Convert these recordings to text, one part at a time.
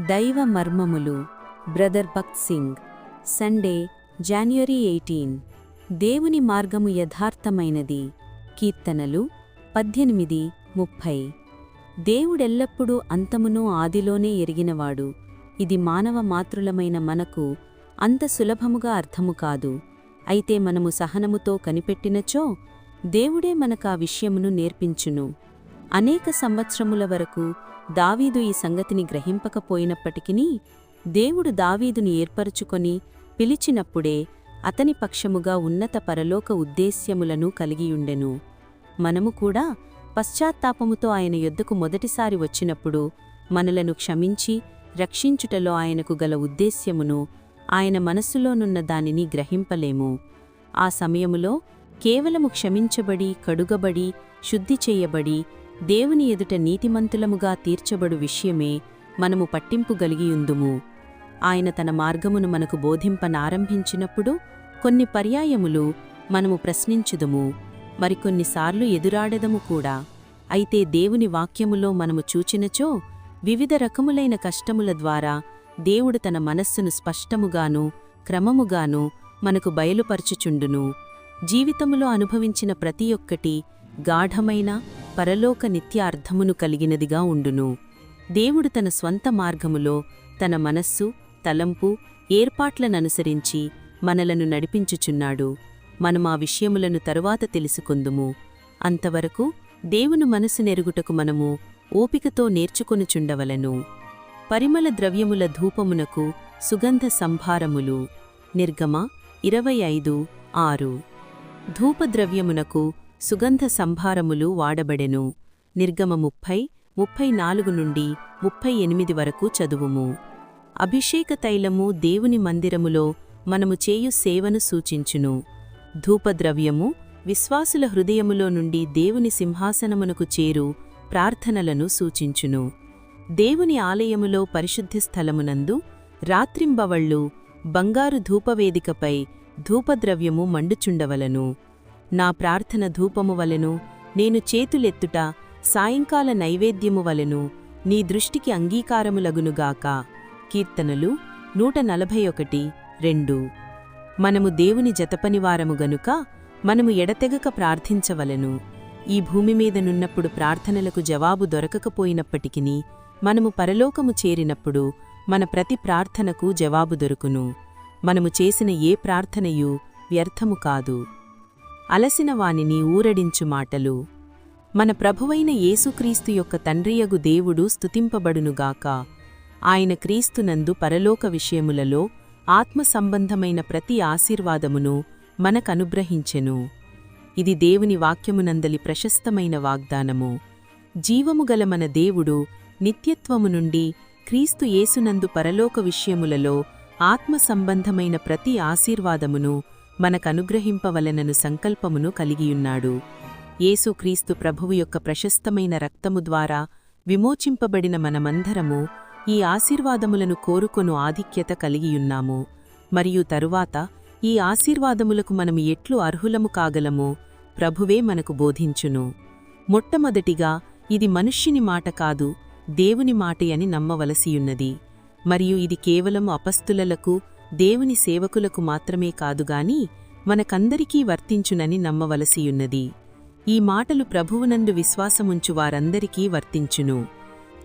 దైవ మర్మములు brother Bhakt Singh. Sunday, January 18. దేవుని మార్గము యథార్థమైనది. కీర్తనలు 18:30. దేవుడెల్లప్పుడూ అంతమును ఆదిలోనే ఎరిగినవాడు. ఇది మానవ మాతృలమైన మనకు అంత సులభముగా అర్థము కాదు. అయితే మనము సహనముతో కనిపెట్టినచో దేవుడే మనకా విషయమును నేర్పించును. అనేక సంవత్సరముల వరకు దావీదు ఈ సంగతిని గ్రహింపకపోయినప్పటికినీ దేవుడు దావీదును ఏర్పరుచుకొని పిలిచినప్పుడే అతని పక్షముగా ఉన్నత పరలోక ఉద్దేశ్యములను కలిగియుండెను. మనము కూడా పశ్చాత్తాపముతో ఆయన యొద్దకు మొదటిసారి వచ్చినప్పుడు మనలను క్షమించి రక్షించుటలో ఆయనకు గల ఉద్దేశ్యమును, ఆయన మనస్సులోనున్న దానిని గ్రహింపలేము. ఆ సమయములో కేవలము క్షమించబడి, కడుగబడి, శుద్ధి చెయ్యబడి, దేవుని ఎదుట నీతిమంతులముగా తీర్చబడు విషయమే మనము పట్టింపుగలిగియుందుము. ఆయన తన మార్గమును మనకు బోధింపనారంభించినప్పుడు కొన్ని పర్యాయములు మనము ప్రశ్నించుదుము, మరికొన్నిసార్లు ఎదురాడెదము కూడా. అయితే దేవుని వాక్యములో మనము చూచినచో వివిధ రకములైన కష్టముల ద్వారా దేవుడు తన మనస్సును స్పష్టముగాను క్రమముగాను మనకు బయలుపరచుచుండును. జీవితములో అనుభవించిన ప్రతి ఒక్కటి గాఢమైన పరలోక నిత్య అర్థమును కలిగినదిగా ఉండును. దేవుడు తన స్వంత మార్గములో తన మనస్సు, తలంపు, ఏర్పాట్లననుసరించి మనలను నడిపించుచున్నాడు. మనమా విషయములను తరువాత తెలుసుకొందుము. అంతవరకు దేవుని మనసు నెరుగుటకు మనము ఓపికతో నేర్చుకొనుచుండవలెను. పరిమళ ద్రవ్యముల ధూపమునకు సుగంధ సంభారములు. నిర్గమ 25:6. ధూపద్రవ్యమునకు సుగంధ సంభారములు వాడబడెను. నిర్గమ 30:34-38 వరకు చదువుము. అభిషేక తైలము దేవుని మందిరములో మనము చేయు సేవను సూచించును. ధూపద్రవ్యము విశ్వాసుల హృదయములో నుండి దేవుని సింహాసనమునకు చేరు ప్రార్థనలను సూచించును. దేవుని ఆలయములో పరిశుద్ధి స్థలమునందు రాత్రింబవళ్ళు బంగారు ధూపవేదికపై ధూపద్రవ్యము మండుచుండవలను. నా ప్రార్థన ధూపము వలెను, నేను చేతులెత్తుట సాయంకాల నైవేద్యము వలెను నీ దృష్టికి అంగీకారములగునుగాక. కీర్తనలు 141:2. మనము దేవుని జతపనివారము గనుక మనము ఎడతెగక ప్రార్థించవలెను. ఈ భూమిమీదనున్నప్పుడు ప్రార్థనలకు జవాబు దొరకకపోయినప్పటికినీ మనము పరలోకము చేరినప్పుడు మన ప్రతి ప్రార్థనకు జవాబు దొరుకును. మనము చేసిన ఏ ప్రార్థనయూ వ్యర్థము కాదు. అలసిన వానిని ఊరడించు మాటలు. మన ప్రభువైన యేసుక్రీస్తు యొక్క తండ్రియగు దేవుడు స్తుతింపబడునుగాక. ఆయన క్రీస్తునందు పరలోక విషయములలో ఆత్మ సంబంధమైన ప్రతి ఆశీర్వాదమును మనకనుగ్రహించెను. ఇది దేవుని వాక్యమునందలి ప్రశస్తమైన వాగ్దానము. జీవముగల మన దేవుడు నిత్యత్వము నుండి క్రీస్తు యేసునందు పరలోక విషయములలో ఆత్మ సంబంధమైన ప్రతి ఆశీర్వాదమును మనకనుగ్రహింపవలెనను సంకల్పమును కలిగియున్నాడు. యేసుక్రీస్తు ప్రభువు యొక్క ప్రశస్తమైన రక్తము ద్వారా విమోచింపబడిన మనమందరము ఈ ఆశీర్వాదములను కోరుకొను ఆధిక్యత కలిగియున్నాము. మరియు తరువాత ఈ ఆశీర్వాదములకు మనము ఎట్లు అర్హులము కాగలమో ప్రభువే మనకు బోధించును. మొట్టమొదటిగా ఇది మనుష్యుని మాట కాదు, దేవుని మాటయని నమ్మవలసియున్నది. మరియు ఇది కేవలం అపస్తులకు, దేవుని సేవకులకు మాత్రమే కాదుగాని మనకందరికీ వర్తించునని నమ్మవలసియున్నది. ఈ మాటలు ప్రభువునందు విశ్వాసముంచు వారందరికీ వర్తించును.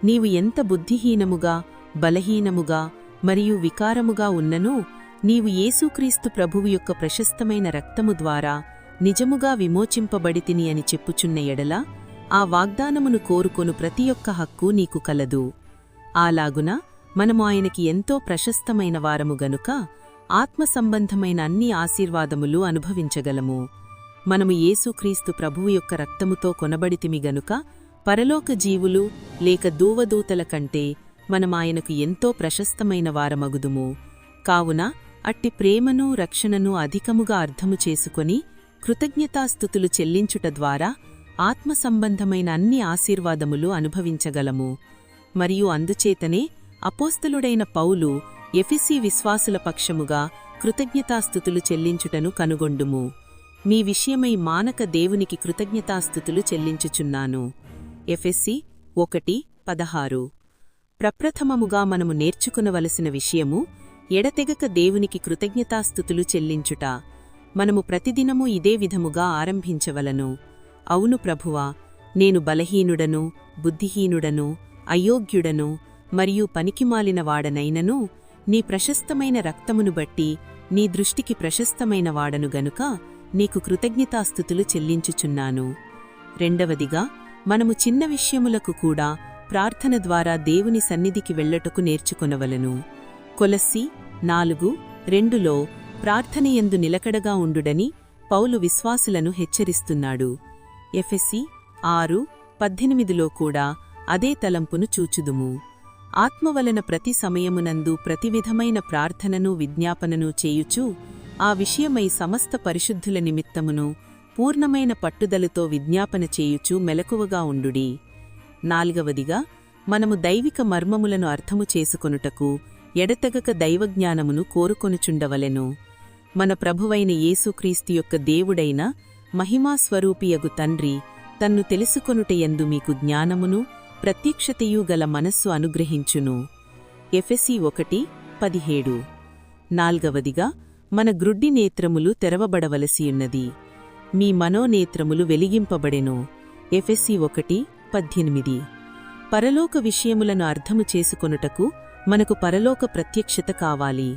నీవు ఎంత బుద్ధిహీనముగా, బలహీనముగా మరియు వికారముగా ఉన్ననో, నీవు యేసుక్రీస్తు ప్రభువు యొక్క ప్రశస్తమైన రక్తము ద్వారా నిజముగా విమోచింపబడితిని అని చెప్పుచున్న ఎడల ఆ వాగ్దానమును కోరుకొను ప్రతి ఒక్క హక్కు నీకు కలదు. అలాగున మనము ఆయనకి ఎంతో ప్రశస్తమైన వారము గనుక ఆత్మ సంబంధమైన అన్ని ఆశీర్వాదములు అనుభవించగలము. మనము యేసుక్రీస్తు ప్రభువు యొక్క రక్తముతో కొనబడితిమి గనుక పరలోక జీవులు లేక దూవదూతల కంటే మనమాయనకు ఎంతో ప్రశస్తమైన వారమగుదుము. కావున అట్టి ప్రేమను రక్షణను అధికముగా అర్థము చేసుకొని కృతజ్ఞతాస్తుతులు చెల్లించుట ద్వారా ఆత్మ సంబంధమైన అన్ని ఆశీర్వాదములు అనుభవించగలము. మరియు అందుచేతనే అపోస్తలుడైన పౌలు ఎఫెసీ విశ్వాసుల పక్షముగా కృతజ్ఞతాస్తుతులు చెల్లించుటను కనుగొండుము. మీ విషయమై మానక దేవునికి కృతజ్ఞతాస్తుతులు చెల్లించుచున్నాను. ఎఫెసీ 1:16. ప్రప్రథమముగా మనము నేర్చుకునవలసిన విషయము ఎడతెగక దేవునికి కృతజ్ఞతాస్తుతులు చెల్లించుట. మనము ప్రతిదినము ఇదే విధముగా ఆరంభించవలను. అవును ప్రభువా, నేను బలహీనుడను, బుద్ధిహీనుడను, అయోగ్యుడను మరియు పనికిమాలిన వాడనైనను నీ ప్రశస్తమైన రక్తమును బట్టి నీ దృష్టికి ప్రశస్తమైన వాడను గనుక నీకు కృతజ్ఞతాస్తుతులు చెల్లించుచున్నాను. రెండవదిగా, మనము చిన్న విషయములకు కూడా ప్రార్థన ద్వారా దేవుని సన్నిధికి వెళ్ళటకు నేర్చుకొనవలను. కొలస్సీ 4:2లో ప్రార్థనయందు నిలకడగా ఉండుడని పౌలు విశ్వాసులను హెచ్చరిస్తున్నాడు. ఎఫెసీ 6:18లో కూడా అదే తలంపును చూచుదుము. ఆత్మవలన ప్రతి సమయమునందు ప్రతి విధమైన ప్రార్థనను విజ్ఞాపనను చేయుచు ఆ విషయమై సమస్త పరిశుద్ధుల నిమిత్తమును పూర్ణమైన పట్టుదలతో విజ్ఞాపన చేయుచు మెలకువగా ఉండుడి. నాల్గవదిగా, మనము దైవిక మర్మములను అర్థము చేసుకొనుటకు ఎడతెగక దైవజ్ఞానమును కోరుకొనుచుండవలెను. మన ప్రభువైన యేసుక్రీస్తు యొక్క దేవుడైన మహిమాస్వరూపియగు తండ్రి తన్ను తెలుసుకొనుటయందు మీకు జ్ఞానమును ప్రత్యక్షతయు గల మనస్సు అనుగ్రహించును. ఎఫెసీ 1:17. నాల్గవదిగా, మన గ్రుడ్డి నేత్రములు తెరవబడవలసియున్నది. మీ మనోనేత్రములు వెలిగింపబడెను. ఎఫెసీ 1:18. పరలోక విషయములను అర్థము చేసుకొనుటకు మనకు పరలోక ప్రత్యక్షత కావాలి.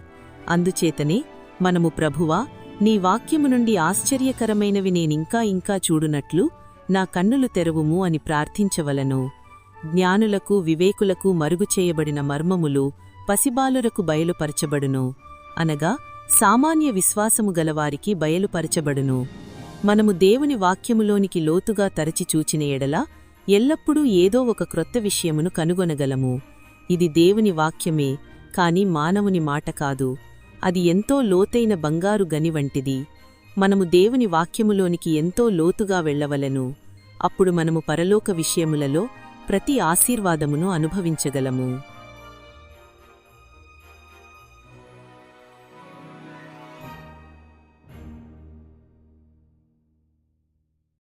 అందుచేతనే మనము ప్రభువా, నీ వాక్యము నుండి ఆశ్చర్యకరమైనవి నేనింకా ఇంకా చూడునట్లు నా కన్నులు తెరవుము అని ప్రార్థించవలను. జ్ఞానులకు వివేకులకు మరుగుచేయబడిన మర్మములు పసిబాలురకు బయలుపరచబడును, అనగా సామాన్య విశ్వాసము గలవారికి బయలుపరచబడును. మనము దేవుని వాక్యములోనికి లోతుగా తరచి చూచిన ఎడల ఎల్లప్పుడూ ఏదో ఒక క్రొత్త విషయమును కనుగొనగలము. ఇది దేవుని వాక్యమే, కాని మానవుని మాట కాదు. అది ఎంతో లోతైన బంగారు గని వంటిది. మనము దేవుని వాక్యములోనికి ఎంతో లోతుగా వెళ్ళవలెను. అప్పుడు మనము పరలోక విషయములలో ప్రతి ఆశీర్వాదమును అనుభవించగలము.